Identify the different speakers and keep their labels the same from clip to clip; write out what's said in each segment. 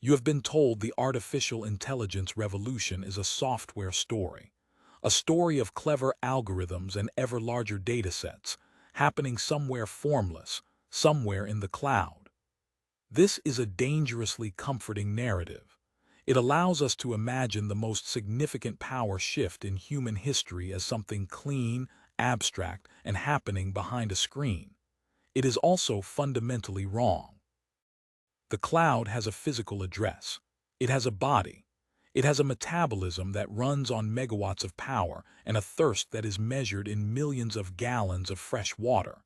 Speaker 1: You have been told the artificial intelligence revolution is a software story, a story of clever algorithms and ever larger datasets, happening somewhere formless, somewhere in the cloud. This is a dangerously comforting narrative. It allows us to imagine the most significant power shift in human history as something clean, abstract, and happening behind a screen. It is also fundamentally wrong. The cloud has a physical address. It has a body. It has a metabolism that runs on megawatts of power and a thirst that is measured in millions of gallons of fresh water.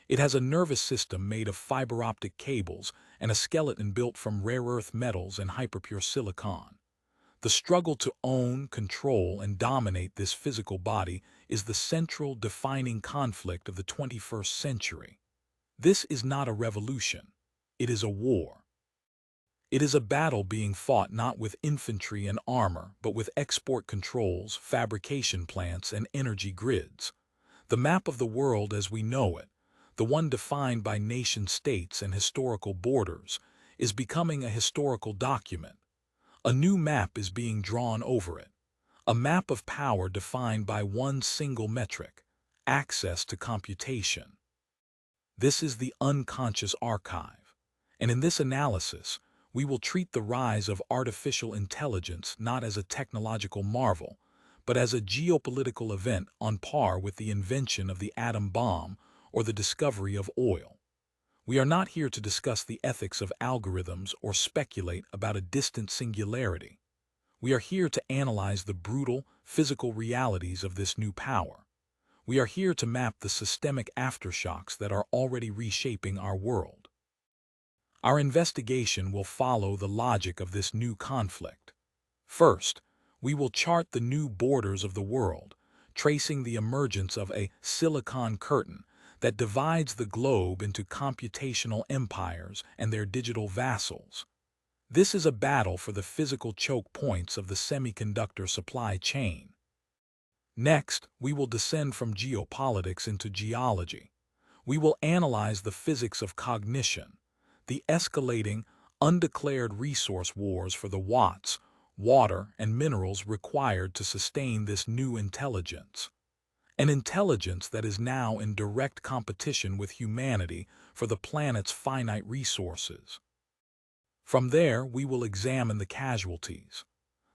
Speaker 1: It has a nervous system made of fiber optic cables and a skeleton built from rare earth metals and hyperpure silicon. The struggle to own, control, and dominate this physical body is the central defining conflict of the 21st century. This is not a revolution. It is a war. It is a battle being fought not with infantry and armor, but with export controls, fabrication plants, and energy grids. The map of the world as we know it, the one defined by nation-states and historical borders, is becoming a historical document. A new map is being drawn over it, a map of power defined by one single metric: access to computation. This is the unconscious archive, and in this analysis, we will treat the rise of artificial intelligence not as a technological marvel, but as a geopolitical event on par with the invention of the atom bomb or the discovery of oil. We are not here to discuss the ethics of algorithms or speculate about a distant singularity. We are here to analyze the brutal, physical realities of this new power. We are here to map the systemic aftershocks that are already reshaping our world. Our investigation will follow the logic of this new conflict. First, we will chart the new borders of the world, tracing the emergence of a silicon curtain that divides the globe into computational empires and their digital vassals. This is a battle for the physical choke points of the semiconductor supply chain. Next, we will descend from geopolitics into geology. We will analyze the physics of cognition, the escalating, undeclared resource wars for the watts, water, and minerals required to sustain this new intelligence. An intelligence that is now in direct competition with humanity for the planet's finite resources. From there, we will examine the casualties.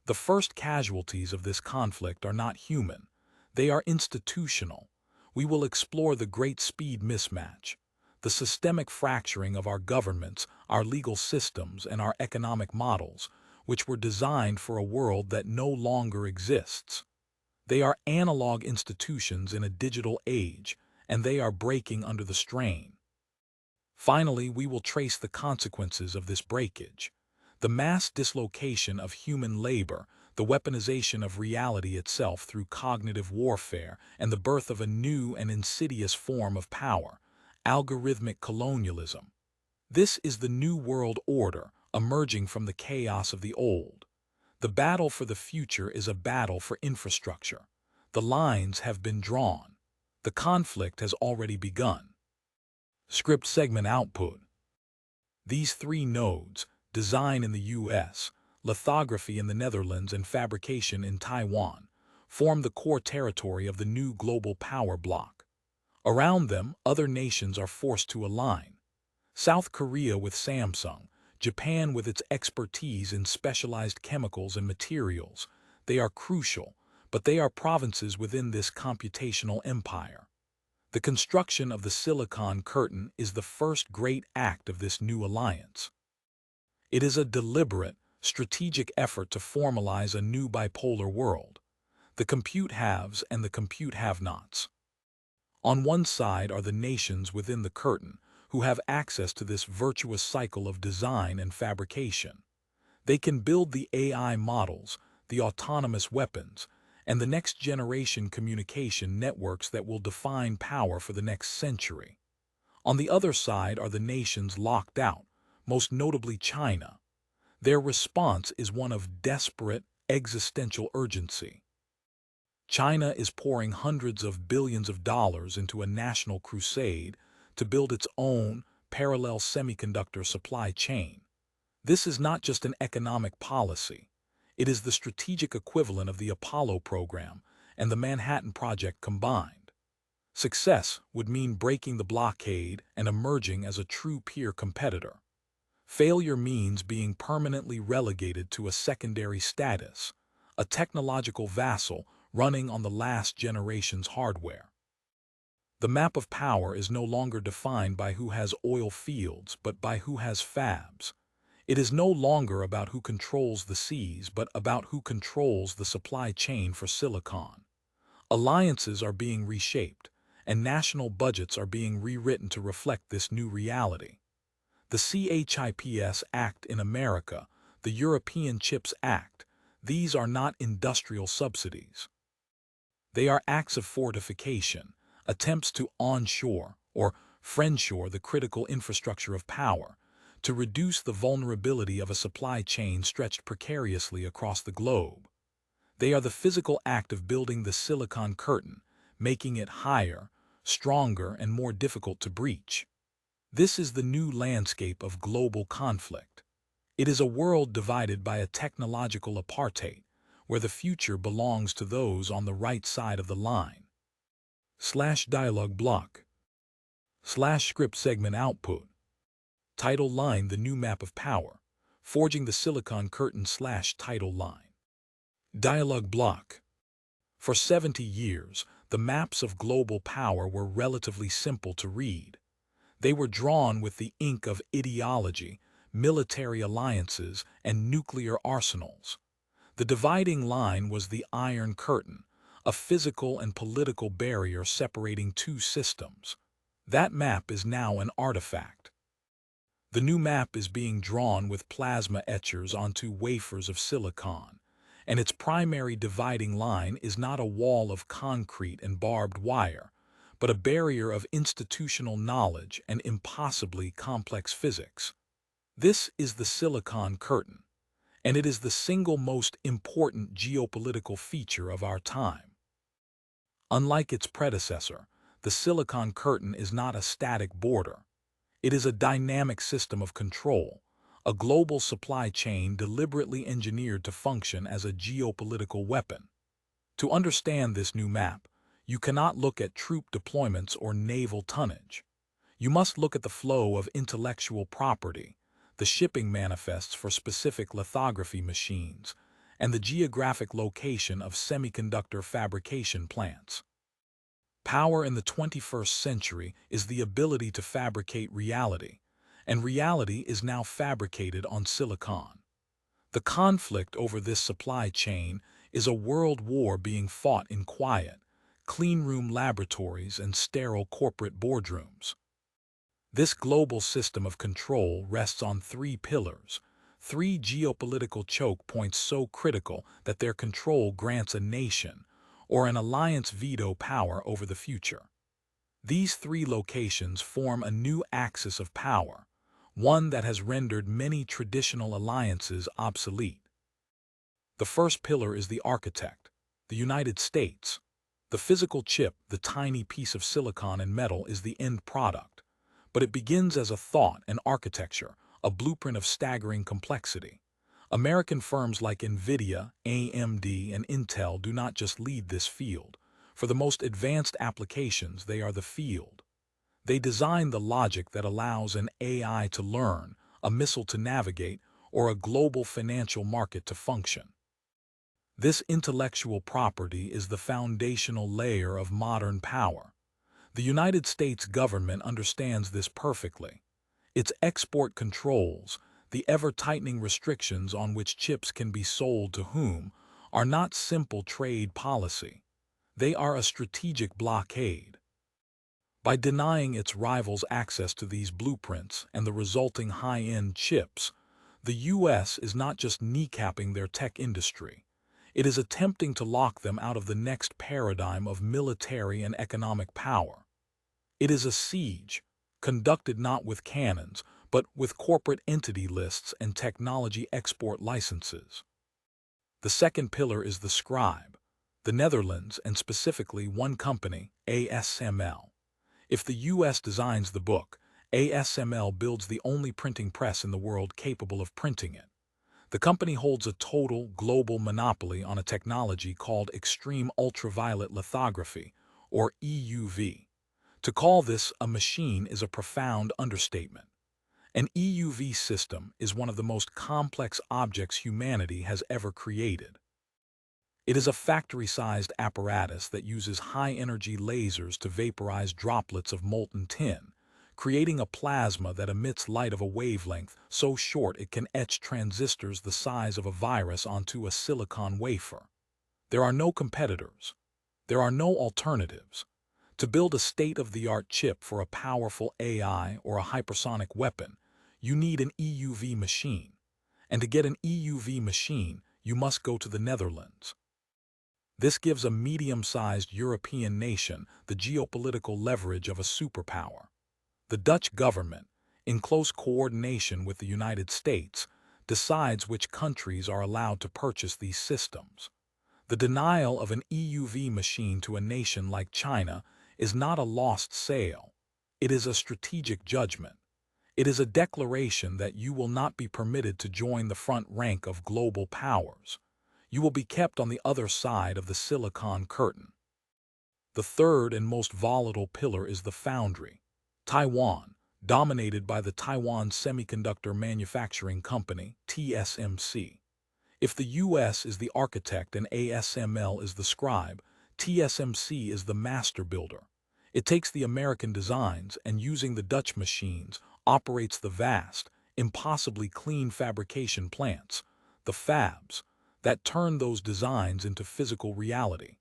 Speaker 1: The first casualties of this conflict are not human. They are institutional. We will explore the great speed mismatch, the systemic fracturing of our governments, our legal systems, and our economic models, which were designed for a world that no longer exists. They are analog institutions in a digital age, and they are breaking under the strain. Finally, we will trace the consequences of this breakage: the mass dislocation of human labor, the weaponization of reality itself through cognitive warfare, and the birth of a new and insidious form of power: algorithmic colonialism. This is the new world order, emerging from the chaos of the old. The battle for the future is a battle for infrastructure. The lines have been drawn. The conflict has already begun. Script segment output. These three nodes, design in the US, lithography in the Netherlands, and fabrication in Taiwan, form the core territory of the new global power bloc. Around them, other nations are forced to align. South Korea with Samsung, Japan with its expertise in specialized chemicals and materials. They are crucial, but they are provinces within this computational empire. The construction of the Silicon Curtain is the first great act of this new alliance. It is a deliberate, strategic effort to formalize a new bipolar world: the compute haves and the compute have-nots. On one side are the nations within the curtain, who have access to this virtuous cycle of design and fabrication. They can build the AI models, the autonomous weapons, and the next-generation communication networks that will define power for the next century. On the other side are the nations locked out, most notably China. Their response is one of desperate, existential urgency. China is pouring hundreds of billions of dollars into a national crusade to build its own parallel semiconductor supply chain. This is not just an economic policy. It is the strategic equivalent of the Apollo program and the Manhattan Project combined. Success would mean breaking the blockade and emerging as a true peer competitor. Failure means being permanently relegated to a secondary status, a technological vassal running on the last generation's hardware. The map of power is no longer defined by who has oil fields, but by who has fabs. It is no longer about who controls the seas, but about who controls the supply chain for silicon. Alliances are being reshaped, and national budgets are being rewritten to reflect this new reality. The CHIPS Act in America, the European Chips Act, these are not industrial subsidies. They are acts of fortification, attempts to onshore or friendshore the critical infrastructure of power, to reduce the vulnerability of a supply chain stretched precariously across the globe. They are the physical act of building the silicon curtain, making it higher, stronger, and more difficult to breach. This is the new landscape of global conflict. It is a world divided by a technological apartheid, where the future belongs to those on the right side of the line. /dialog block /script segment output title line the new map of power, forging the silicon curtain /title line. Dialog block. For 70 years, the maps of global power were relatively simple to read. They were drawn with the ink of ideology, military alliances, and nuclear arsenals. The dividing line was the Iron Curtain, a physical and political barrier separating two systems. That map is now an artifact. The new map is being drawn with plasma etchers onto wafers of silicon, and its primary dividing line is not a wall of concrete and barbed wire, but a barrier of institutional knowledge and impossibly complex physics. This is the silicon curtain, and it is the single most important geopolitical feature of our time. Unlike its predecessor, the silicon curtain is not a static border. It is a dynamic system of control, a global supply chain deliberately engineered to function as a geopolitical weapon. To understand this new map, you cannot look at troop deployments or naval tonnage. You must look at the flow of intellectual property, the shipping manifests for specific lithography machines, and the geographic location of semiconductor fabrication plants. Power in the 21st century is the ability to fabricate reality, and reality is now fabricated on silicon. The conflict over this supply chain is a world war being fought in quiet, cleanroom laboratories and sterile corporate boardrooms. This global system of control rests on three pillars, three geopolitical choke points so critical that their control grants a nation or an alliance veto power over the future. These three locations form a new axis of power, one that has rendered many traditional alliances obsolete. The first pillar is the architect, the United States. The physical chip, the tiny piece of silicon and metal, is the end product, but it begins as a thought and architecture, a blueprint of staggering complexity. American firms like NVIDIA, AMD, and Intel do not just lead this field. For the most advanced applications, they are the field. They design the logic that allows an AI to learn, a missile to navigate, or a global financial market to function. This intellectual property is the foundational layer of modern power. The United States government understands this perfectly. Its export controls, the ever-tightening restrictions on which chips can be sold to whom, are not simple trade policy. They are a strategic blockade. By denying its rivals access to these blueprints and the resulting high-end chips, the U.S. is not just kneecapping their tech industry. It is attempting to lock them out of the next paradigm of military and economic power. It is a siege, conducted not with cannons, but with corporate entity lists and technology export licenses. The second pillar is the scribe, the Netherlands, and specifically one company, ASML. If the U.S. designs the book, ASML builds the only printing press in the world capable of printing it. The company holds a total global monopoly on a technology called extreme ultraviolet lithography, or EUV. To call this a machine is a profound understatement. An EUV system is one of the most complex objects humanity has ever created. It is a factory-sized apparatus that uses high-energy lasers to vaporize droplets of molten tin, creating a plasma that emits light of a wavelength so short it can etch transistors the size of a virus onto a silicon wafer. There are no competitors. There are no alternatives. To build a state-of-the-art chip for a powerful AI or a hypersonic weapon, you need an EUV machine. And to get an EUV machine, you must go to the Netherlands. This gives a medium-sized European nation the geopolitical leverage of a superpower. The Dutch government, in close coordination with the United States, decides which countries are allowed to purchase these systems. The denial of an EUV machine to a nation like China is not a lost sale. It is a strategic judgment. It is a declaration that you will not be permitted to join the front rank of global powers. You will be kept on the other side of the Silicon Curtain. The third and most volatile pillar is the foundry. Taiwan, dominated by the Taiwan Semiconductor Manufacturing Company, TSMC. If the US is the architect and ASML is the scribe, TSMC is the master builder. It takes the American designs and, using the Dutch machines, operates the vast, impossibly clean fabrication plants, the fabs, that turn those designs into physical reality.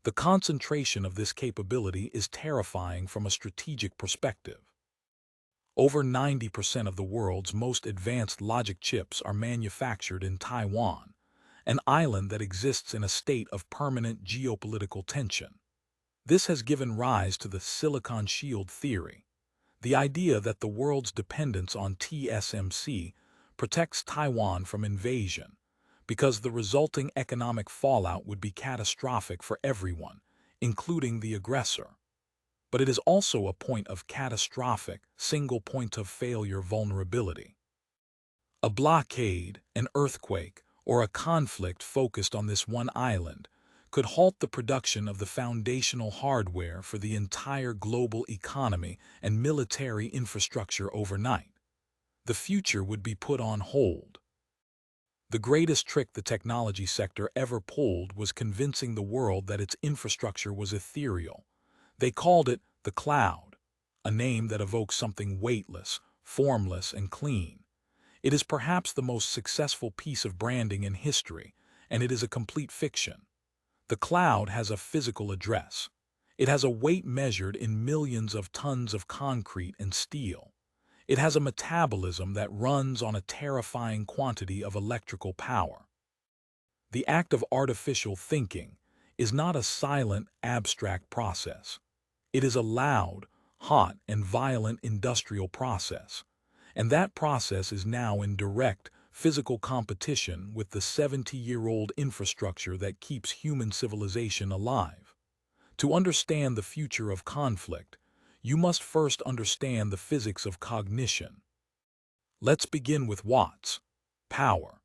Speaker 1: The concentration of this capability is terrifying from a strategic perspective. Over 90% of the world's most advanced logic chips are manufactured in Taiwan, an island that exists in a state of permanent geopolitical tension. This has given rise to the Silicon Shield theory, the idea that the world's dependence on TSMC protects Taiwan from invasion, because the resulting economic fallout would be catastrophic for everyone, including the aggressor. But it is also a point of catastrophic, single point of failure vulnerability. A blockade, an earthquake, or a conflict focused on this one island could halt the production of the foundational hardware for the entire global economy and military infrastructure overnight. The future would be put on hold. The greatest trick the technology sector ever pulled was convincing the world that its infrastructure was ethereal. They called it the cloud, a name that evokes something weightless, formless, and clean. It is perhaps the most successful piece of branding in history, and it is a complete fiction. The cloud has a physical address. It has a weight measured in millions of tons of concrete and steel. It has a metabolism that runs on a terrifying quantity of electrical power. The act of artificial thinking is not a silent, abstract process. It is a loud, hot, and violent industrial process. And that process is now in direct, physical competition with the 70-year-old infrastructure that keeps human civilization alive. To understand the future of conflict, you must first understand the physics of cognition. Let's begin with watts. Power.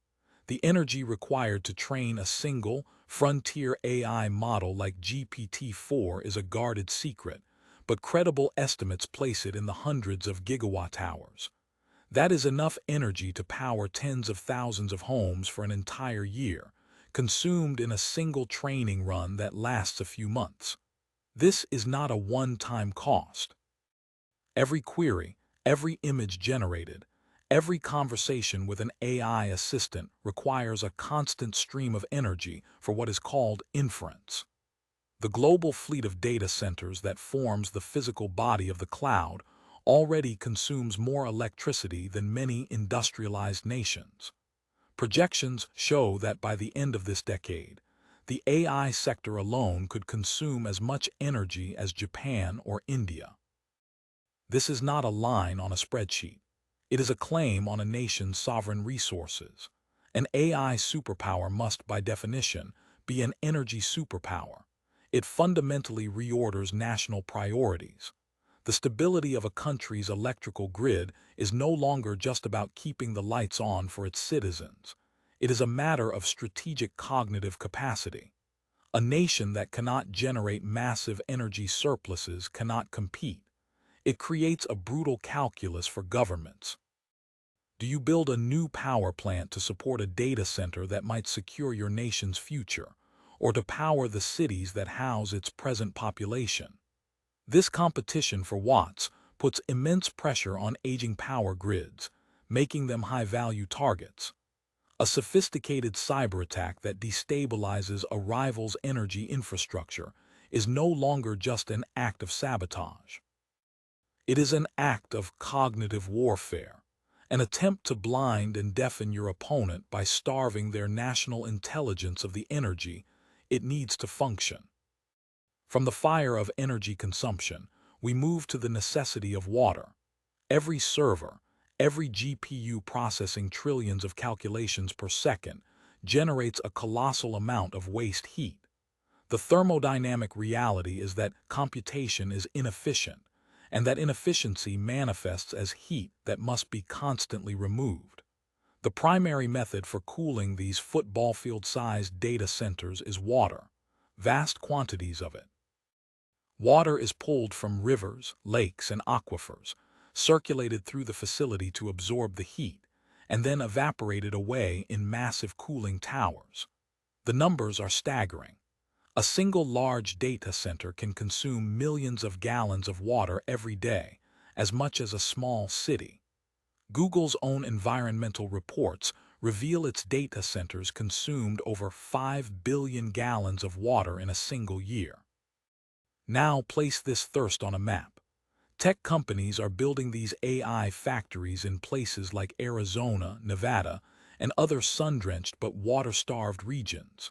Speaker 1: The energy required to train a single, frontier AI model like GPT-4 is a guarded secret, but credible estimates place it in the hundreds of gigawatt-hours. That is enough energy to power tens of thousands of homes for an entire year, consumed in a single training run that lasts a few months. This is not a one-time cost. Every query, every image generated, every conversation with an AI assistant requires a constant stream of energy for what is called inference. The global fleet of data centers that forms the physical body of the cloud already consumes more electricity than many industrialized nations. Projections show that by the end of this decade, the AI sector alone could consume as much energy as Japan or India. This is not a line on a spreadsheet. It is a claim on a nation's sovereign resources. An AI superpower must, by definition, be an energy superpower. It fundamentally reorders national priorities. The stability of a country's electrical grid is no longer just about keeping the lights on for its citizens. It is a matter of strategic cognitive capacity. A nation that cannot generate massive energy surpluses cannot compete. It creates a brutal calculus for governments. Do you build a new power plant to support a data center that might secure your nation's future, or to power the cities that house its present population? This competition for watts puts immense pressure on aging power grids, making them high-value targets. A sophisticated cyber attack that destabilizes a rival's energy infrastructure is no longer just an act of sabotage. It is an act of cognitive warfare, an attempt to blind and deafen your opponent by starving their national intelligence of the energy it needs to function. From the fire of energy consumption, we move to the necessity of water. Every server, every GPU processing trillions of calculations per second, generates a colossal amount of waste heat. The thermodynamic reality is that computation is inefficient, and that inefficiency manifests as heat that must be constantly removed. The primary method for cooling these football field-sized data centers is water, vast quantities of it. Water is pulled from rivers, lakes, and aquifers, circulated through the facility to absorb the heat, and then evaporated away in massive cooling towers. The numbers are staggering. A single large data center can consume millions of gallons of water every day, as much as a small city. Google's own environmental reports reveal its data centers consumed over 5 billion gallons of water in a single year. Now place this thirst on a map. Tech companies are building these AI factories in places like Arizona, Nevada, and other sun-drenched but water-starved regions.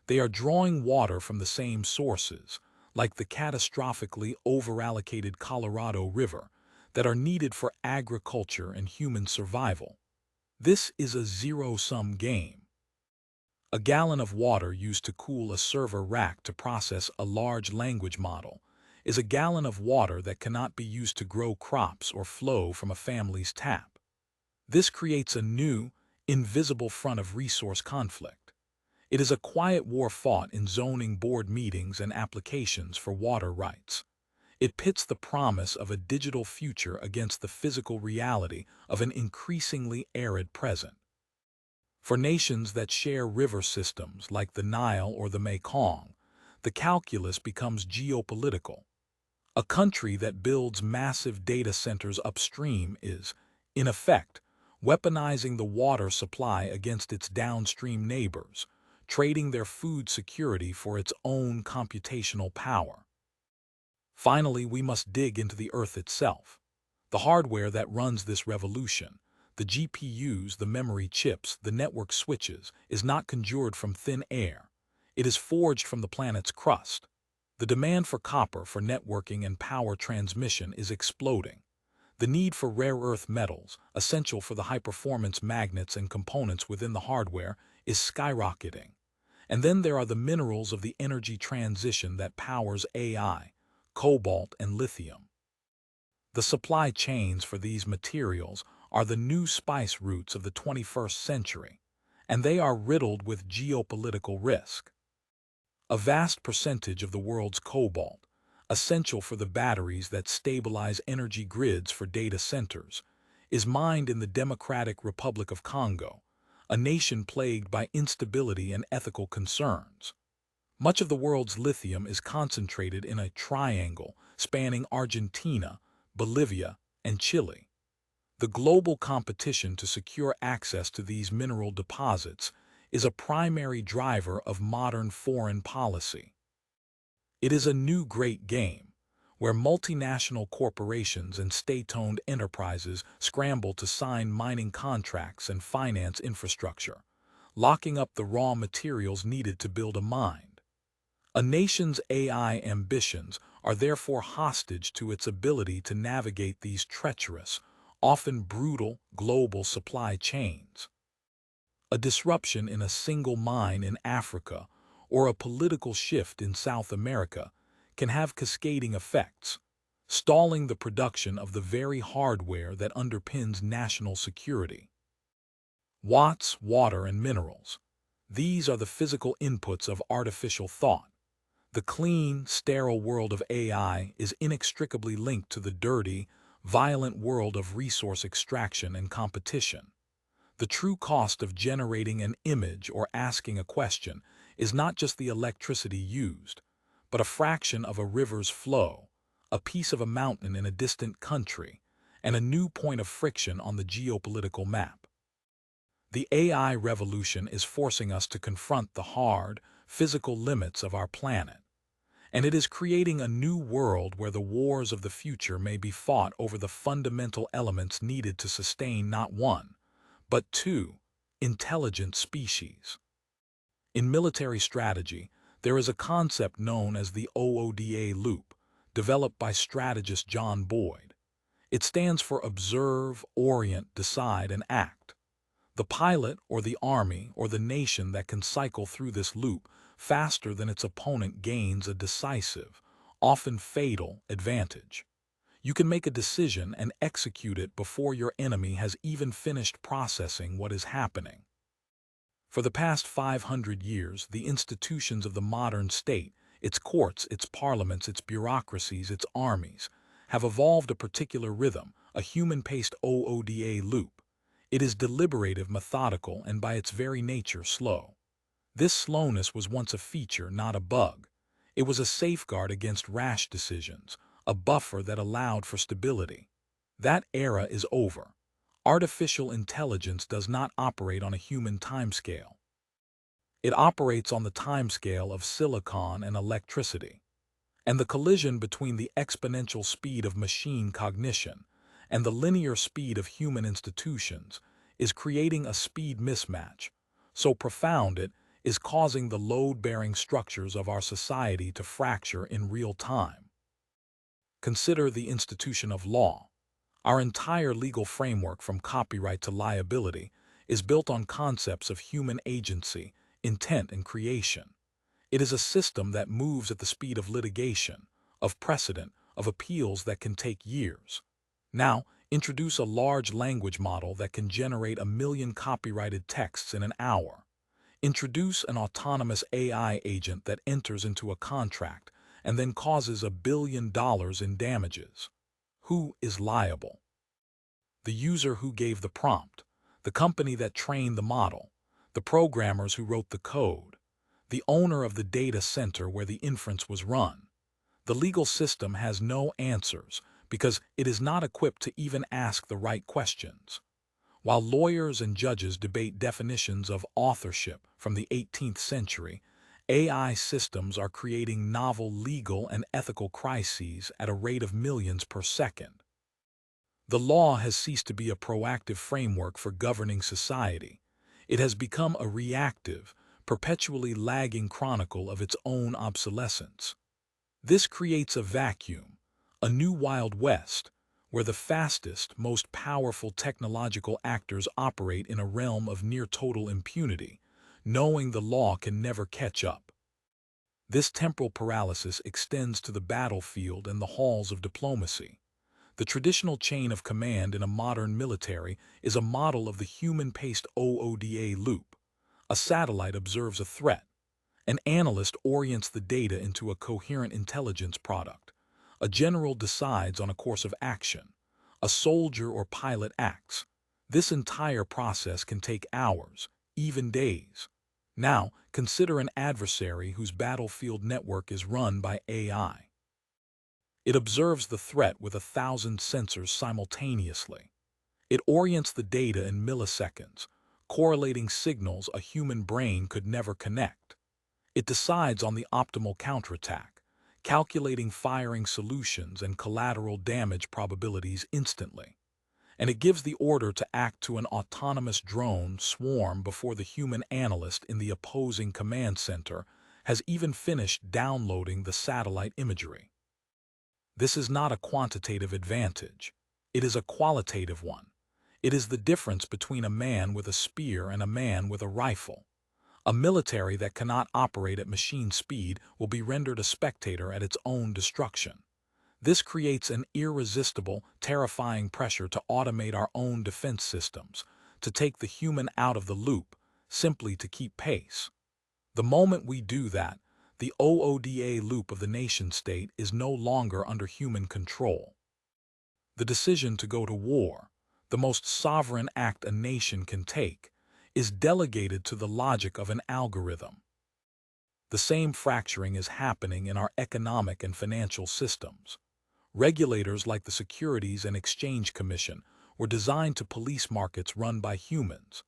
Speaker 1: They are drawing water from the same sources, like the catastrophically overallocated Colorado River, that are needed for agriculture and human survival. This is a zero-sum game. A gallon of water used to cool a server rack to process a large language model is a gallon of water that cannot be used to grow crops or flow from a family's tap. This creates a new, invisible front of resource conflict. It is a quiet war fought in zoning board meetings and applications for water rights. It pits the promise of a digital future against the physical reality of an increasingly arid present. For nations that share river systems like the Nile or the Mekong, the calculus becomes geopolitical. A country that builds massive data centers upstream is, in effect, weaponizing the water supply against its downstream neighbors, trading their food security for its own computational power. Finally, we must dig into the Earth itself, the hardware that runs this revolution. The GPUs, the memory chips, the network switches, is not conjured from thin air. It is forged from the planet's crust. The demand for copper for networking and power transmission is exploding. The need for rare earth metals, essential for the high-performance magnets and components within the hardware, is skyrocketing. And then there are the minerals of the energy transition that powers AI, cobalt and lithium. The supply chains for these materials are the new spice routes of the 21st century, and they are riddled with geopolitical risk. A vast percentage of the world's cobalt, essential for the batteries that stabilize energy grids for data centers, is mined in the Democratic Republic of Congo, a nation plagued by instability and ethical concerns. Much of the world's lithium is concentrated in a triangle spanning Argentina, Bolivia, and Chile. The global competition to secure access to these mineral deposits is a primary driver of modern foreign policy. It is a new great game, where multinational corporations and state-owned enterprises scramble to sign mining contracts and finance infrastructure, locking up the raw materials needed to build a mine. A nation's AI ambitions are therefore hostage to its ability to navigate these treacherous, often brutal, global supply chains. A disruption in a single mine in Africa or a political shift in South America can have cascading effects. stalling the production of the very hardware that underpins national security. Watts, water, and minerals. These are the physical inputs of artificial thought. The clean, sterile world of AI is inextricably linked to the dirty, violent world of resource extraction and competition. The true cost of generating an image or asking a question is not just the electricity used, but a fraction of a river's flow, a piece of a mountain in a distant country, and a new point of friction on the geopolitical map. The AI revolution is forcing us to confront the hard, physical limits of our planet, and it is creating a new world where the wars of the future may be fought over the fundamental elements needed to sustain not one, but two intelligent species. In military strategy, there is a concept known as the OODA loop, developed by strategist John Boyd. It stands for observe, orient, decide, and act. The pilot or the army or the nation that can cycle through this loop faster than its opponent gains a decisive, often fatal, advantage. You can make a decision and execute it before your enemy has even finished processing what is happening. For the past 500 years, the institutions of the modern state, its courts, its parliaments, its bureaucracies, its armies, have evolved a particular rhythm, a human-paced OODA loop. It is deliberative, methodical, and by its very nature slow. This slowness was once a feature, not a bug. It was a safeguard against rash decisions, a buffer that allowed for stability. That era is over. Artificial intelligence does not operate on a human timescale. It operates on the timescale of silicon and electricity. And the collision between the exponential speed of machine cognition and the linear speed of human institutions is creating a speed mismatch, so profound it is causing the load-bearing structures of our society to fracture in real time. Consider the institution of law. Our entire legal framework, from copyright to liability, is built on concepts of human agency, intent, and creation. It is a system that moves at the speed of litigation, of precedent, of appeals that can take years. Now, introduce a large language model that can generate 1 million copyrighted texts in an hour. Introduce an autonomous AI agent that enters into a contract and then causes $1 billion in damages. Who is liable? The user who gave the prompt, the company that trained the model, the programmers who wrote the code, the owner of the data center where the inference was run. The legal system has no answers because it is not equipped to even ask the right questions. While lawyers and judges debate definitions of authorship from the 18th century, AI systems are creating novel legal and ethical crises at a rate of millions per second. The law has ceased to be a proactive framework for governing society. It has become a reactive, perpetually lagging chronicle of its own obsolescence. This creates a vacuum, a new Wild West, where the fastest, most powerful technological actors operate in a realm of near-total impunity, knowing the law can never catch up. This temporal paralysis extends to the battlefield and the halls of diplomacy. The traditional chain of command in a modern military is a model of the human-paced OODA loop. A satellite observes a threat. An analyst orients the data into a coherent intelligence product. A general decides on a course of action. A soldier or pilot acts. This entire process can take hours, even days. Now, consider an adversary whose battlefield network is run by AI. It observes the threat with 1,000 sensors simultaneously. It orients the data in milliseconds, correlating signals a human brain could never connect. It decides on the optimal counterattack, calculating firing solutions and collateral damage probabilities instantly. And it gives the order to act to an autonomous drone swarm before the human analyst in the opposing command center has even finished downloading the satellite imagery. This is not a quantitative advantage. It is a qualitative one. It is the difference between a man with a spear and a man with a rifle. A military that cannot operate at machine speed will be rendered a spectator at its own destruction. This creates an irresistible, terrifying pressure to automate our own defense systems, to take the human out of the loop, simply to keep pace. The moment we do that, the OODA loop of the nation-state is no longer under human control. The decision to go to war, the most sovereign act a nation can take, is delegated to the logic of an algorithm. The same fracturing is happening in our economic and financial systems. Regulators like the Securities and Exchange Commission were designed to police markets run by humans.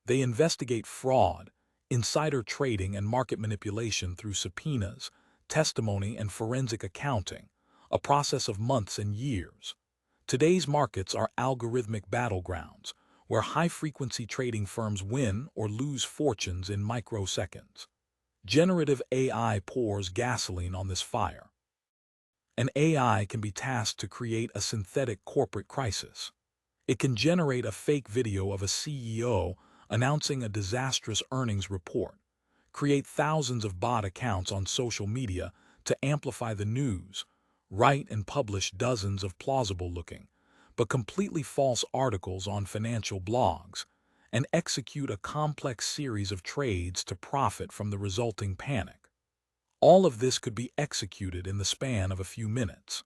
Speaker 1: They investigate fraud, insider trading, and market manipulation through subpoenas, testimony, and forensic accounting, a process of months and years. Today's markets are algorithmic battlegrounds, where high-frequency trading firms win or lose fortunes in microseconds. Generative AI pours gasoline on this fire. An AI can be tasked to create a synthetic corporate crisis. It can generate a fake video of a CEO announcing a disastrous earnings report, create thousands of bot accounts on social media to amplify the news, write and publish dozens of plausible-looking, but completely false articles on financial blogs, and execute a complex series of trades to profit from the resulting panic. All of this could be executed in the span of a few minutes.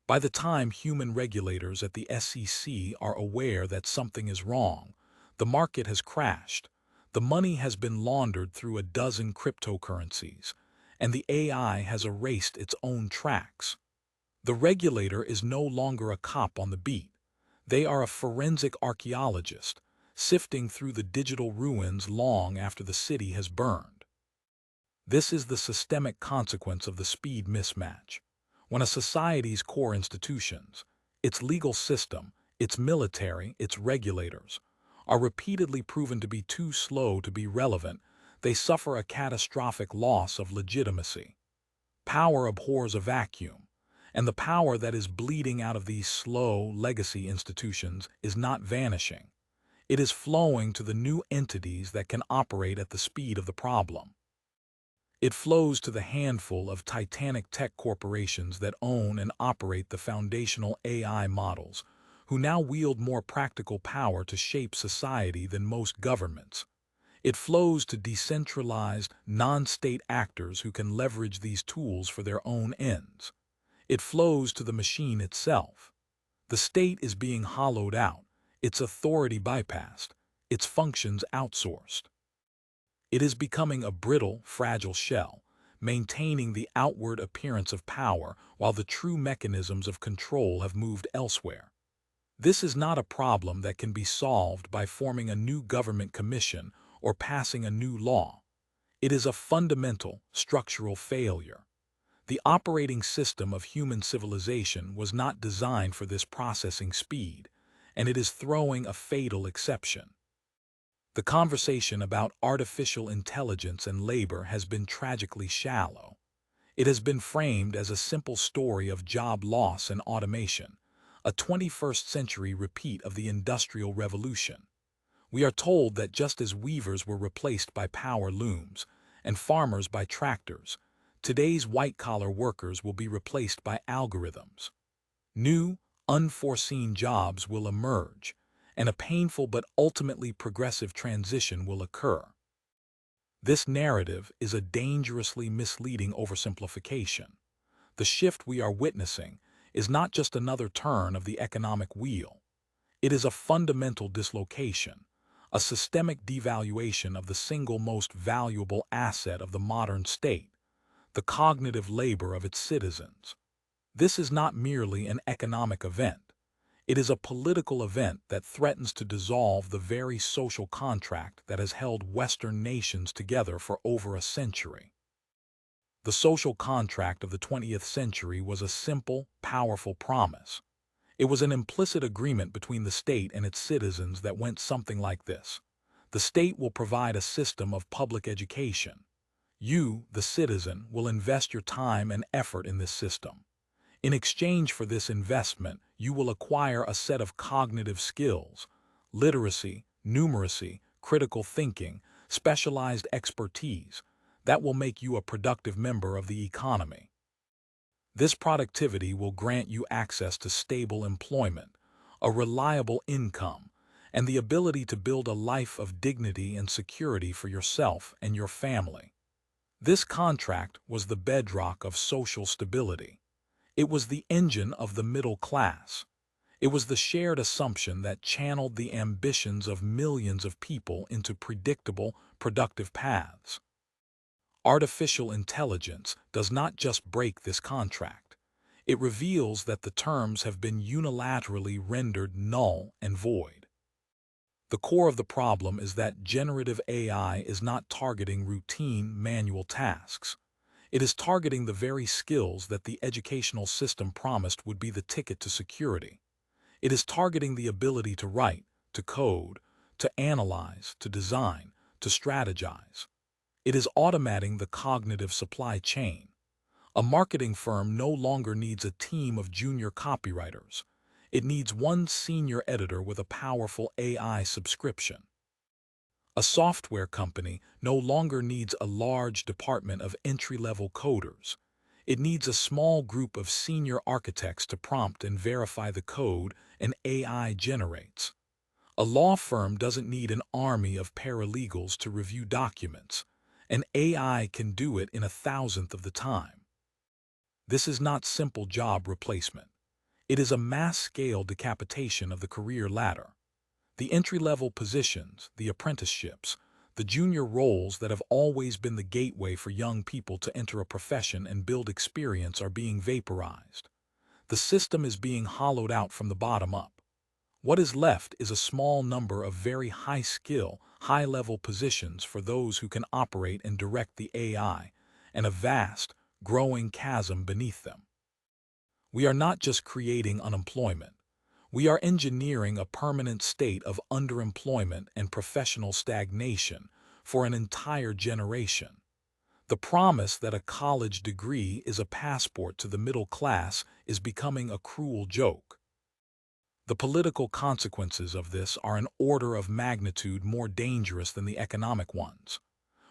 Speaker 1: By the time human regulators at the SEC are aware that something is wrong, the market has crashed, the money has been laundered through a dozen cryptocurrencies, and the AI has erased its own tracks. The regulator is no longer a cop on the beat. They are a forensic archaeologist, sifting through the digital ruins long after the city has burned. This is the systemic consequence of the speed mismatch. When a society's core institutions, its legal system, its military, its regulators, are repeatedly proven to be too slow to be relevant, they suffer a catastrophic loss of legitimacy. Power abhors a vacuum, and the power that is bleeding out of these slow legacy institutions is not vanishing. It is flowing to the new entities that can operate at the speed of the problem. It flows to the handful of titanic tech corporations that own and operate the foundational AI models, who now wield more practical power to shape society than most governments. It flows to decentralized, non-state actors who can leverage these tools for their own ends. It flows to the machine itself. The state is being hollowed out, its authority bypassed, its functions outsourced. It is becoming a brittle, fragile shell, maintaining the outward appearance of power while the true mechanisms of control have moved elsewhere. This is not a problem that can be solved by forming a new government commission or passing a new law. It is a fundamental, structural failure. The operating system of human civilization was not designed for this processing speed, and it is throwing a fatal exception. The conversation about artificial intelligence and labor has been tragically shallow. It has been framed as a simple story of job loss and automation, a 21st century repeat of the Industrial Revolution. We are told that just as weavers were replaced by power looms and farmers by tractors, today's white-collar workers will be replaced by algorithms. New, unforeseen jobs will emerge, and a painful but ultimately progressive transition will occur. This narrative is a dangerously misleading oversimplification. The shift we are witnessing is not just another turn of the economic wheel. It is a fundamental dislocation, a systemic devaluation of the single most valuable asset of the modern state, the cognitive labor of its citizens. This is not merely an economic event. It is a political event that threatens to dissolve the very social contract that has held Western nations together for over a century. The social contract of the 20th century was a simple, powerful promise. It was an implicit agreement between the state and its citizens that went something like this. The state will provide a system of public education. You, the citizen, will invest your time and effort in this system. In exchange for this investment, you will acquire a set of cognitive skills, literacy, numeracy, critical thinking, specialized expertise, that will make you a productive member of the economy. This productivity will grant you access to stable employment, a reliable income, and the ability to build a life of dignity and security for yourself and your family. This contract was the bedrock of social stability. It was the engine of the middle class. It was the shared assumption that channeled the ambitions of millions of people into predictable, productive paths. Artificial intelligence does not just break this contract. It reveals that the terms have been unilaterally rendered null and void. The core of the problem is that generative AI is not targeting routine manual tasks. It is targeting the very skills that the educational system promised would be the ticket to security. It is targeting the ability to write, to code, to analyze, to design, to strategize. It is automating the cognitive supply chain. A marketing firm no longer needs a team of junior copywriters. It needs one senior editor with a powerful AI subscription. A software company no longer needs a large department of entry-level coders. It needs a small group of senior architects to prompt and verify the code an AI generates. A law firm doesn't need an army of paralegals to review documents. An AI can do it in 1,000th of the time. This is not simple job replacement. It is a mass-scale decapitation of the career ladder. The entry-level positions, the apprenticeships, the junior roles that have always been the gateway for young people to enter a profession and build experience are being vaporized. The system is being hollowed out from the bottom up. What is left is a small number of very high-skill, high-level positions for those who can operate and direct the AI, and a vast, growing chasm beneath them. We are not just creating unemployment. We are engineering a permanent state of underemployment and professional stagnation for an entire generation. The promise that a college degree is a passport to the middle class is becoming a cruel joke. The political consequences of this are an order of magnitude more dangerous than the economic ones.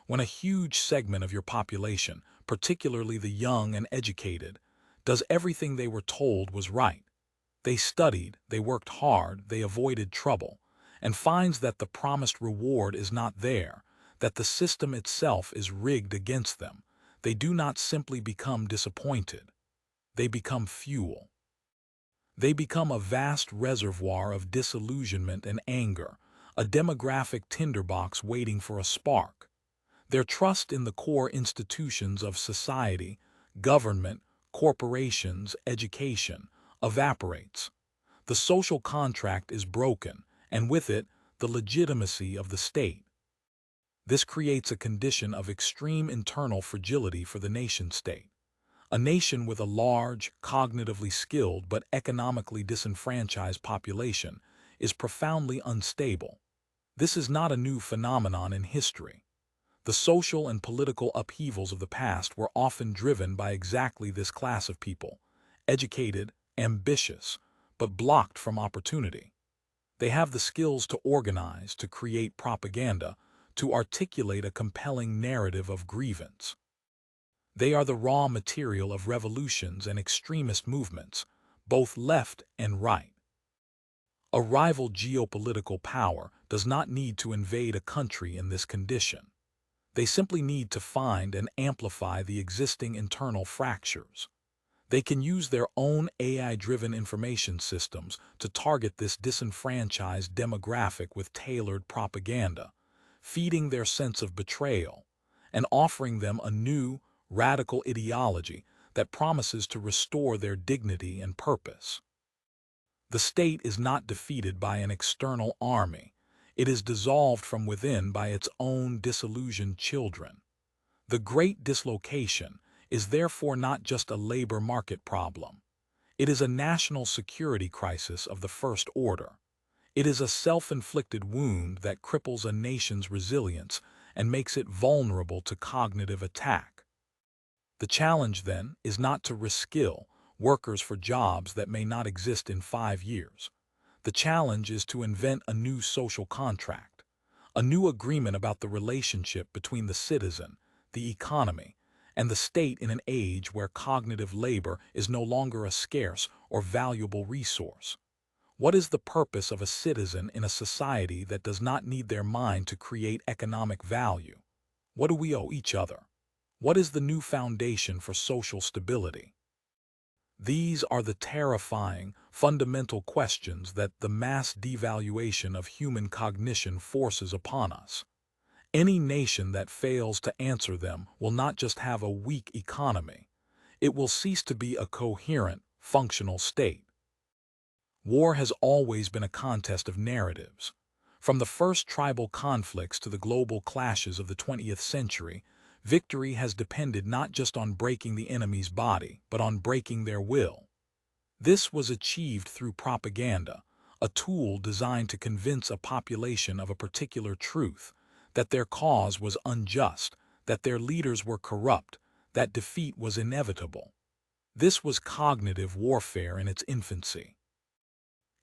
Speaker 1: When a huge segment of your population, particularly the young and educated, does everything they were told was right, they studied, they worked hard, they avoided trouble, and finds that the promised reward is not there, that the system itself is rigged against them, they do not simply become disappointed. They become fuel. They become a vast reservoir of disillusionment and anger, a demographic tinderbox waiting for a spark. Their trust in the core institutions of society, government, corporations, education, evaporates. The social contract is broken, and with it, the legitimacy of the state. This creates a condition of extreme internal fragility for the nation-state. A nation with a large, cognitively skilled but economically disenfranchised population is profoundly unstable. This is not a new phenomenon in history. The social and political upheavals of the past were often driven by exactly this class of people, educated, ambitious, but blocked from opportunity. They have the skills to organize, to create propaganda, to articulate a compelling narrative of grievance. They are the raw material of revolutions and extremist movements, both left and right. A rival geopolitical power does not need to invade a country in this condition. They simply need to find and amplify the existing internal fractures. They can use their own AI-driven information systems to target this disenfranchised demographic with tailored propaganda, feeding their sense of betrayal, and offering them a new, radical ideology that promises to restore their dignity and purpose. The state is not defeated by an external army. It is dissolved from within by its own disillusioned children. The great dislocation is therefore not just a labor market problem. It is a national security crisis of the first order. It is a self-inflicted wound that cripples a nation's resilience and makes it vulnerable to cognitive attack. The challenge, then, is not to reskill workers for jobs that may not exist in 5 years. The challenge is to invent a new social contract, a new agreement about the relationship between the citizen, the economy, and the state in an age where cognitive labor is no longer a scarce or valuable resource. What is the purpose of a citizen in a society that does not need their mind to create economic value? What do we owe each other? What is the new foundation for social stability? These are the terrifying, fundamental questions that the mass devaluation of human cognition forces upon us. Any nation that fails to answer them will not just have a weak economy, it will cease to be a coherent, functional state. War has always been a contest of narratives. From the first tribal conflicts to the global clashes of the 20th century, victory has depended not just on breaking the enemy's body, but on breaking their will. This was achieved through propaganda, a tool designed to convince a population of a particular truth, that their cause was unjust, that their leaders were corrupt, that defeat was inevitable. This was cognitive warfare in its infancy.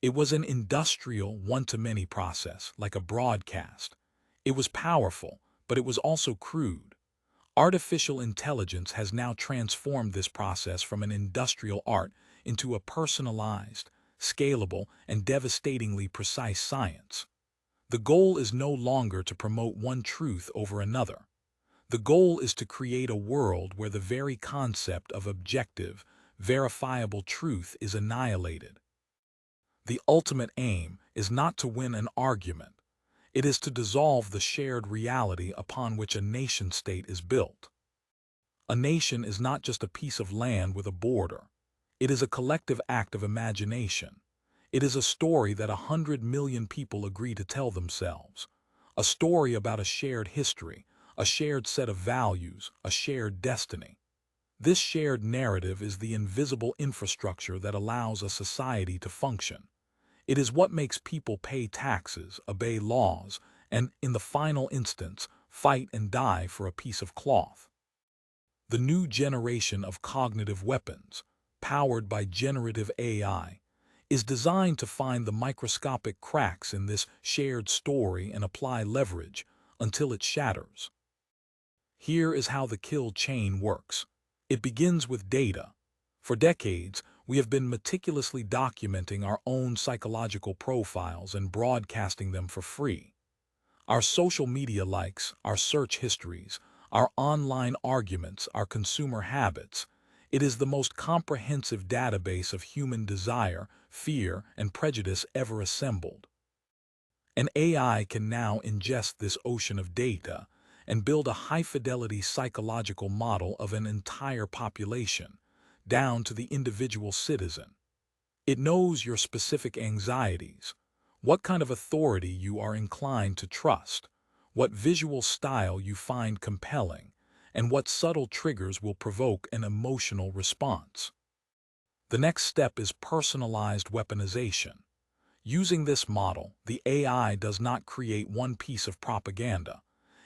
Speaker 1: It was an industrial one-to-many process, like a broadcast. It was powerful, but it was also crude. Artificial intelligence has now transformed this process from an industrial art into a personalized, scalable, and devastatingly precise science. The goal is no longer to promote one truth over another. The goal is to create a world where the very concept of objective, verifiable truth is annihilated. The ultimate aim is not to win an argument. It is to dissolve the shared reality upon which a nation-state is built. A nation is not just a piece of land with a border. It is a collective act of imagination. It is a story that 100 million people agree to tell themselves. A story about a shared history, a shared set of values, a shared destiny. This shared narrative is the invisible infrastructure that allows a society to function. It is what makes people pay taxes, obey laws, and, in the final instance, fight and die for a piece of cloth. The new generation of cognitive weapons, powered by generative AI, is designed to find the microscopic cracks in this shared story and apply leverage until it shatters. Here is how the kill chain works. It begins with data. For decades, we have been meticulously documenting our own psychological profiles and broadcasting them for free. Our social media likes, our search histories, our online arguments, our consumer habits. It is the most comprehensive database of human desire, fear, and prejudice ever assembled. An AI can now ingest this ocean of data and build a high-fidelity psychological model of an entire population, down to the individual citizen. It knows your specific anxieties, what kind of authority you are inclined to trust, what visual style you find compelling, and what subtle triggers will provoke an emotional response. The next step is personalized weaponization. Using this model, the AI does not create one piece of propaganda.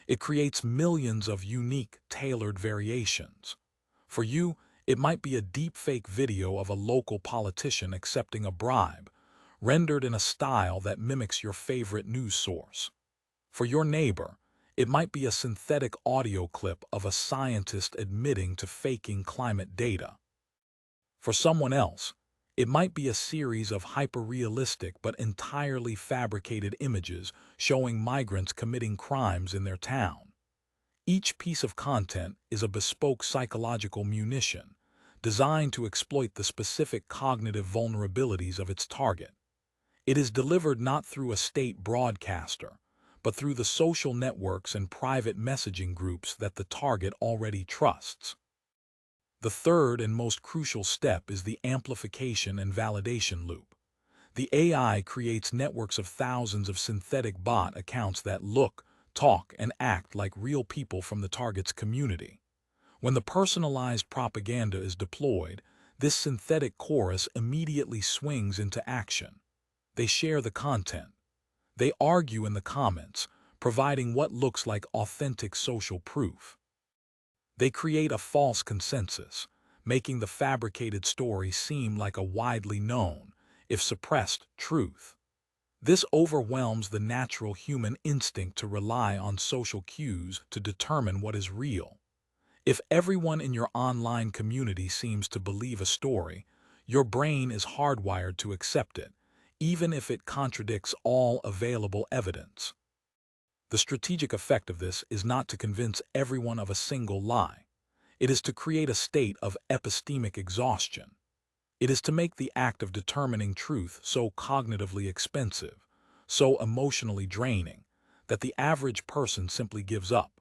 Speaker 1: It creates millions of unique, tailored variations. For you, it might be a deepfake video of a local politician accepting a bribe, rendered in a style that mimics your favorite news source. For your neighbor, it might be a synthetic audio clip of a scientist admitting to faking climate data. For someone else, it might be a series of hyper-realistic but entirely fabricated images showing migrants committing crimes in their town. Each piece of content is a bespoke psychological munition, designed to exploit the specific cognitive vulnerabilities of its target. It is delivered not through a state broadcaster, but through the social networks and private messaging groups that the target already trusts. The third and most crucial step is the amplification and validation loop. The AI creates networks of thousands of synthetic bot accounts that look, talk, and act like real people from the target's community. When the personalized propaganda is deployed, this synthetic chorus immediately swings into action. They share the content. They argue in the comments, providing what looks like authentic social proof. They create a false consensus, making the fabricated story seem like a widely known, if suppressed, truth. This overwhelms the natural human instinct to rely on social cues to determine what is real. If everyone in your online community seems to believe a story, your brain is hardwired to accept it, even if it contradicts all available evidence. The strategic effect of this is not to convince everyone of a single lie. It is to create a state of epistemic exhaustion. It is to make the act of determining truth so cognitively expensive, so emotionally draining, that the average person simply gives up.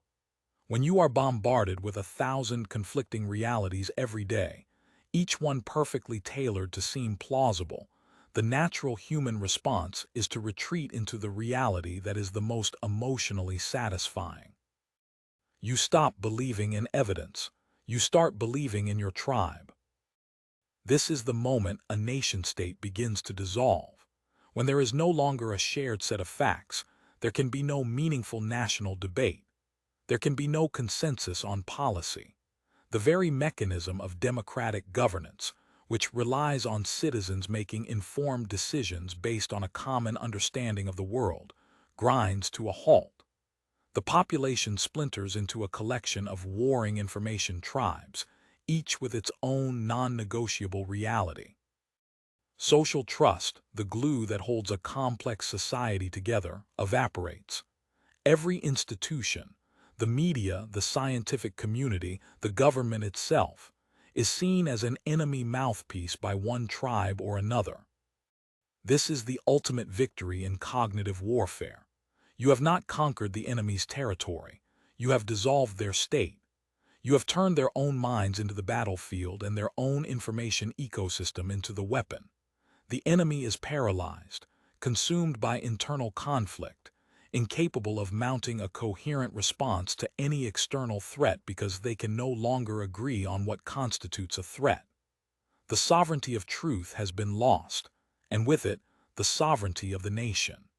Speaker 1: When you are bombarded with 1,000 conflicting realities every day, each one perfectly tailored to seem plausible, the natural human response is to retreat into the reality that is the most emotionally satisfying. You stop believing in evidence. You start believing in your tribe. This is the moment a nation-state begins to dissolve. When there is no longer a shared set of facts, there can be no meaningful national debate. There can be no consensus on policy. The very mechanism of democratic governance, which relies on citizens making informed decisions based on a common understanding of the world, grinds to a halt. The population splinters into a collection of warring information tribes, each with its own non-negotiable reality. Social trust, the glue that holds a complex society together, evaporates. Every institution, the media, the scientific community, the government itself, is seen as an enemy mouthpiece by one tribe or another. This is the ultimate victory in cognitive warfare. You have not conquered the enemy's territory. You have dissolved their state. You have turned their own minds into the battlefield and their own information ecosystem into the weapon. The enemy is paralyzed, consumed by internal conflict, incapable of mounting a coherent response to any external threat because they can no longer agree on what constitutes a threat. The sovereignty of truth has been lost, and with it, the sovereignty of the nation.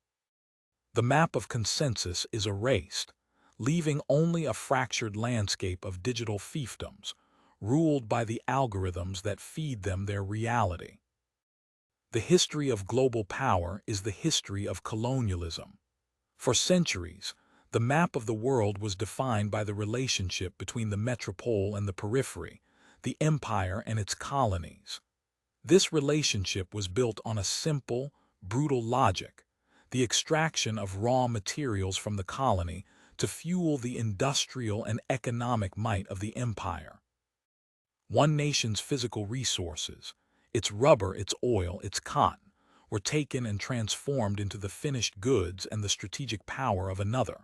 Speaker 1: The map of consensus is erased, leaving only a fractured landscape of digital fiefdoms, ruled by the algorithms that feed them their reality. The history of global power is the history of colonialism. For centuries, the map of the world was defined by the relationship between the metropole and the periphery, the empire and its colonies. This relationship was built on a simple, brutal logic: the extraction of raw materials from the colony to fuel the industrial and economic might of the empire. One nation's physical resources, its rubber, its oil, its cotton, were taken and transformed into the finished goods and the strategic power of another.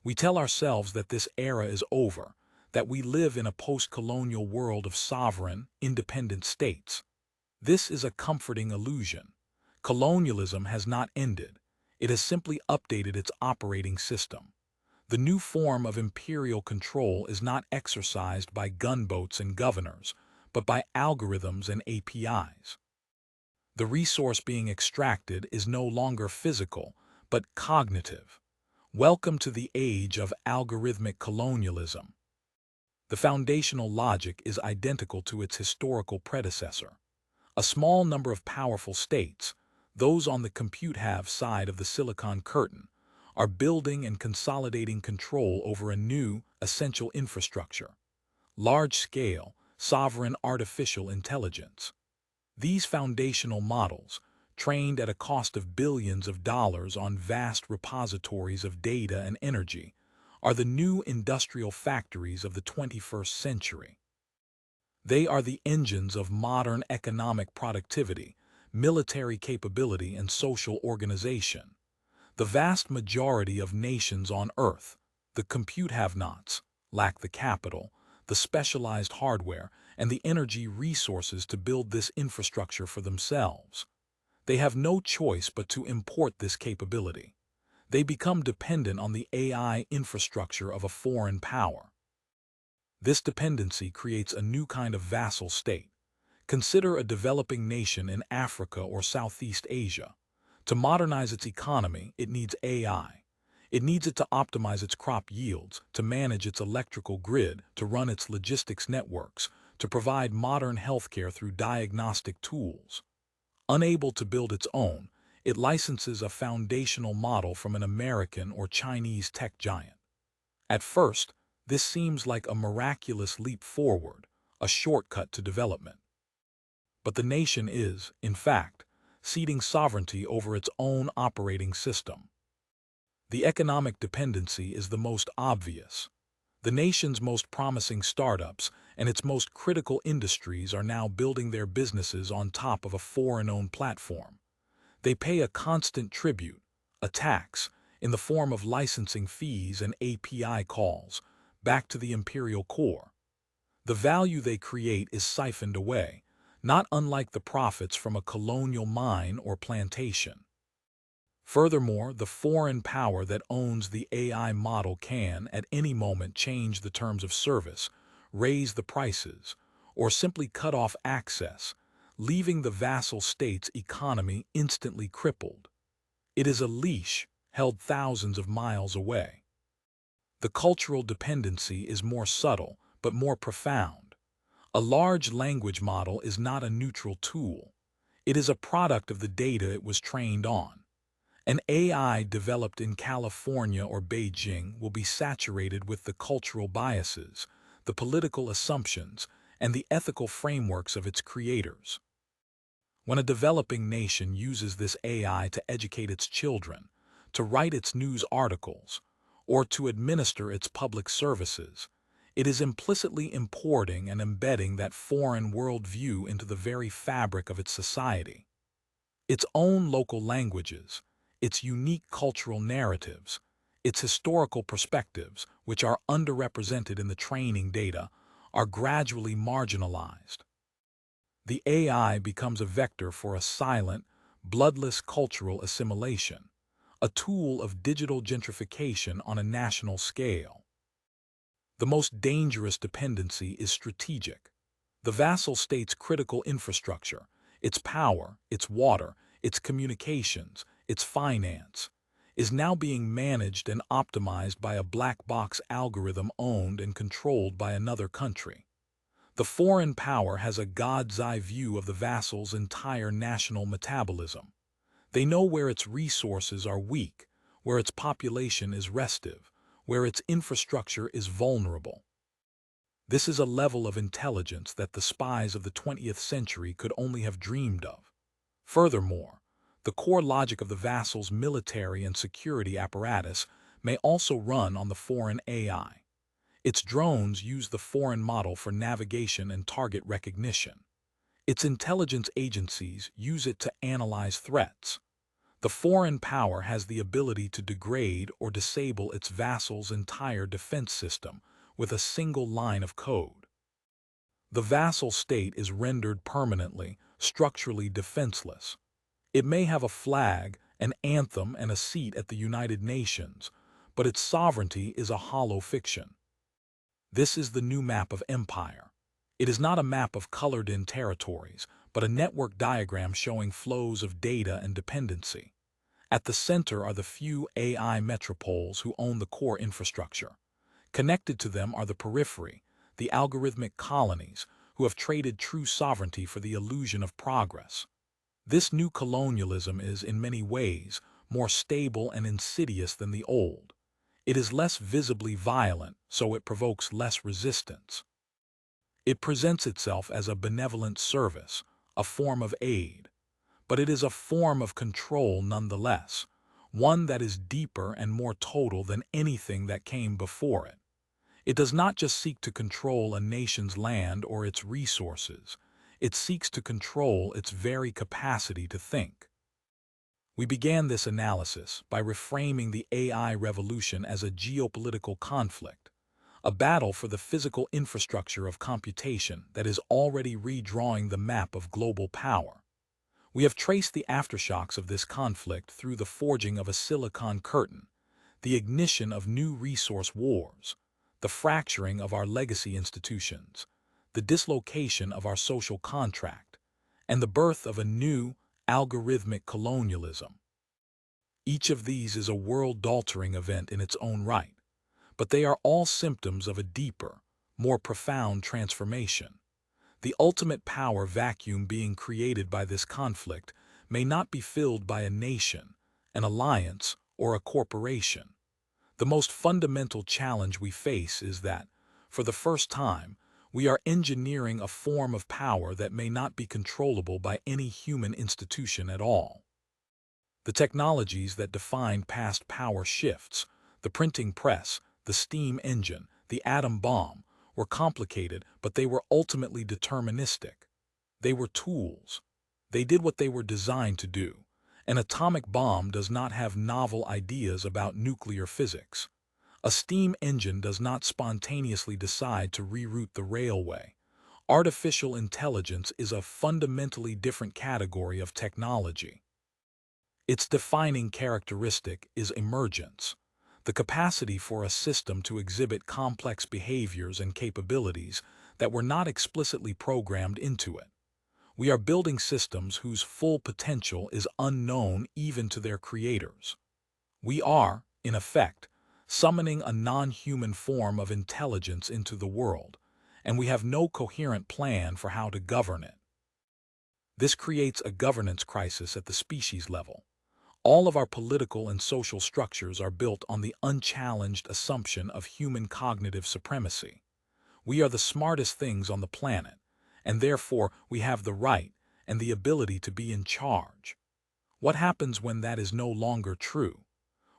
Speaker 1: We tell ourselves that this era is over, that we live in a post-colonial world of sovereign, independent states. This is a comforting illusion. Colonialism has not ended. It has simply updated its operating system. The new form of imperial control is not exercised by gunboats and governors, but by algorithms and APIs. The resource being extracted is no longer physical, but cognitive. Welcome to the age of algorithmic colonialism. The foundational logic is identical to its historical predecessor. A small number of powerful states, those on the compute-have side of the Silicon Curtain, are building and consolidating control over a new, essential infrastructure: large-scale, sovereign artificial intelligence. These foundational models, trained at a cost of billions of dollars on vast repositories of data and energy, are the new industrial factories of the 21st century. They are the engines of modern economic productivity, military capability, and social organization. The vast majority of nations on Earth, the compute have-nots, lack the capital, the specialized hardware, and the energy resources to build this infrastructure for themselves. They have no choice but to import this capability. They become dependent on the AI infrastructure of a foreign power. This dependency creates a new kind of vassal state. Consider a developing nation in Africa or Southeast Asia. To modernize its economy, it needs AI. It needs it to optimize its crop yields, to manage its electrical grid, to run its logistics networks, to provide modern healthcare through diagnostic tools. Unable to build its own, it licenses a foundational model from an American or Chinese tech giant. At first, This seems like a miraculous leap forward, a shortcut to development. But the nation is, in fact, ceding sovereignty over its own operating system. The economic dependency is the most obvious. The nation's most promising startups and its most critical industries are now building their businesses on top of a foreign-owned platform. They pay a constant tribute, a tax, in the form of licensing fees and API calls, back to the imperial core. The value they create is siphoned away, not unlike the profits from a colonial mine or plantation. Furthermore, the foreign power that owns the AI model can, at any moment, change the terms of service, raise the prices, or simply cut off access, leaving the vassal state's economy instantly crippled. It is a leash held thousands of miles away. The cultural dependency is more subtle, but more profound. A large language model is not a neutral tool. It is a product of the data it was trained on. An AI developed in California or Beijing will be saturated with the cultural biases, the political assumptions, and the ethical frameworks of its creators. When a developing nation uses this AI to educate its children, to write its news articles, or to administer its public services, it is implicitly importing and embedding that foreign worldview into the very fabric of its society. Its own local languages, its unique cultural narratives, its historical perspectives, which are underrepresented in the training data, are gradually marginalized. The AI becomes a vector for a silent, bloodless cultural assimilation, a tool of digital gentrification on a national scale. The most dangerous dependency is strategic. The vassal state's critical infrastructure, its power, its water, its communications, its finance, is now being managed and optimized by a black box algorithm owned and controlled by another country. The foreign power has a God's eye view of the vassal's entire national metabolism. They know where its resources are weak, where its population is restive, where its infrastructure is vulnerable. This is a level of intelligence that the spies of the 20th century could only have dreamed of. Furthermore, the core logic of the vassal's military and security apparatus may also run on the foreign AI. Its drones use the foreign model for navigation and target recognition. Its intelligence agencies use it to analyze threats. The foreign power has the ability to degrade or disable its vassal's entire defense system with a single line of code. The vassal state is rendered permanently, structurally defenseless. It may have a flag, an anthem, and a seat at the United Nations, but its sovereignty is a hollow fiction. This is the new map of empire. It is not a map of colored-in territories, but a network diagram showing flows of data and dependency. At the center are the few AI metropoles who own the core infrastructure. Connected to them are the periphery, the algorithmic colonies, who have traded true sovereignty for the illusion of progress. This new colonialism is, in many ways, more stable and insidious than the old. It is less visibly violent, so it provokes less resistance. It presents itself as a benevolent service, a form of aid. But it is a form of control nonetheless, one that is deeper and more total than anything that came before it. It does not just seek to control a nation's land or its resources. It seeks to control its very capacity to think. We began this analysis by reframing the AI revolution as a geopolitical conflict, a battle for the physical infrastructure of computation that is already redrawing the map of global power. We have traced the aftershocks of this conflict through the forging of a silicon curtain, the ignition of new resource wars, the fracturing of our legacy institutions, the dislocation of our social contract, and the birth of a new, algorithmic colonialism. Each of these is a world-altering event in its own right, but they are all symptoms of a deeper, more profound transformation. The ultimate power vacuum being created by this conflict may not be filled by a nation, an alliance, or a corporation. The most fundamental challenge we face is that, for the first time, we are engineering a form of power that may not be controllable by any human institution at all. The technologies that defined past power shifts, the printing press, the steam engine, the atom bomb, were complicated, but they were ultimately deterministic. They were tools. They did what they were designed to do. An atomic bomb does not have novel ideas about nuclear physics. A steam engine does not spontaneously decide to reroute the railway. Artificial intelligence is a fundamentally different category of technology. Its defining characteristic is emergence, the capacity for a system to exhibit complex behaviors and capabilities that were not explicitly programmed into it. We are building systems whose full potential is unknown even to their creators. We are, in effect, summoning a non-human form of intelligence into the world, and we have no coherent plan for how to govern it. This creates a governance crisis at the species level. All of our political and social structures are built on the unchallenged assumption of human cognitive supremacy. We are the smartest things on the planet, and therefore we have the right and the ability to be in charge. What happens when that is no longer true?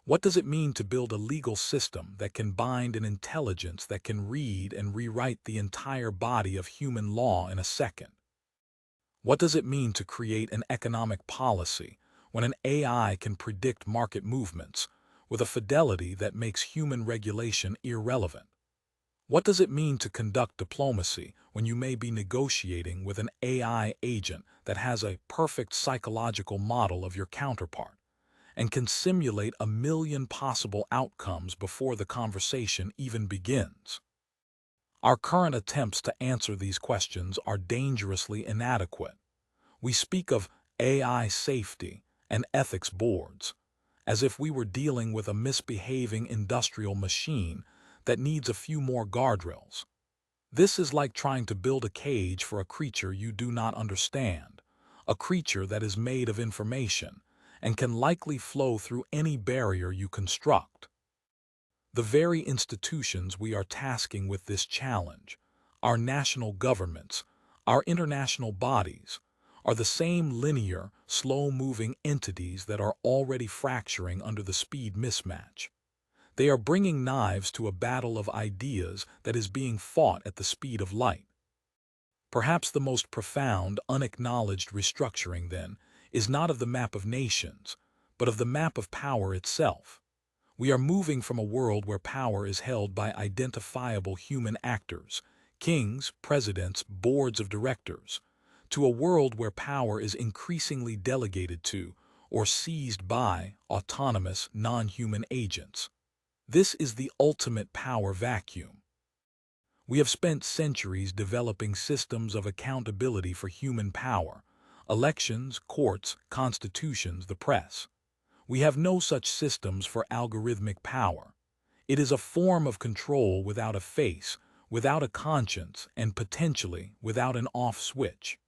Speaker 1: What does it mean to build a legal system that can bind an intelligence that can read and rewrite the entire body of human law in a second? What does it mean to create an economic policy when an AI can predict market movements with a fidelity that makes human regulation irrelevant? What does it mean to conduct diplomacy when you may be negotiating with an AI agent that has a perfect psychological model of your counterpart and can simulate 1,000,000 possible outcomes before the conversation even begins? Our current attempts to answer these questions are dangerously inadequate. We speak of AI safety and ethics boards as if we were dealing with a misbehaving industrial machine that needs a few more guardrails. This is like trying to build a cage for a creature you do not understand, a creature that is made of information and can likely flow through any barrier you construct. The very institutions we are tasking with this challenge, our national governments, our international bodies, are the same linear, slow-moving entities that are already fracturing under the speed mismatch. They are bringing knives to a battle of ideas that is being fought at the speed of light. Perhaps the most profound, unacknowledged restructuring, then, is not of the map of nations, but of the map of power itself. We are moving from a world where power is held by identifiable human actors, kings, presidents, boards of directors, to a world where power is increasingly delegated to or seized by autonomous, non-human agents. This is the ultimate power vacuum. We have spent centuries developing systems of accountability for human power: elections, courts, constitutions, the press. We have no such systems for algorithmic power. It is a form of control without a face, without a conscience, and potentially without an off switch.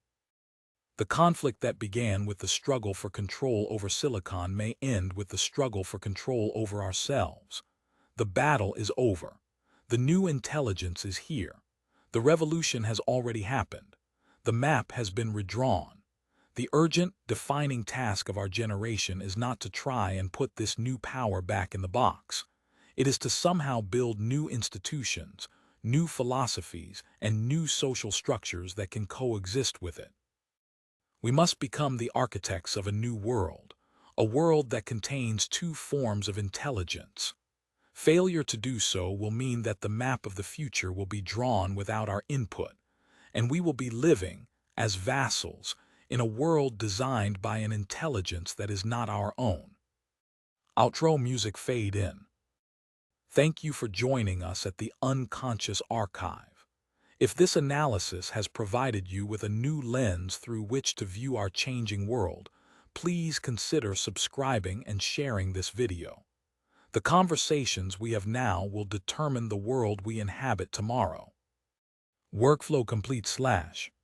Speaker 1: The conflict that began with the struggle for control over silicon may end with the struggle for control over ourselves. The battle is over. The new intelligence is here. The revolution has already happened. The map has been redrawn. The urgent, defining task of our generation is not to try and put this new power back in the box. It is to somehow build new institutions, new philosophies, and new social structures that can coexist with it. We must become the architects of a new world, a world that contains two forms of intelligence. Failure to do so will mean that the map of the future will be drawn without our input, and we will be living, as vassals, in a world designed by an intelligence that is not our own. Outro music fade in. Thank you for joining us at the Unconscious Archive. If this analysis has provided you with a new lens through which to view our changing world, please consider subscribing and sharing this video. The conversations we have now will determine the world we inhabit tomorrow. Workflow complete /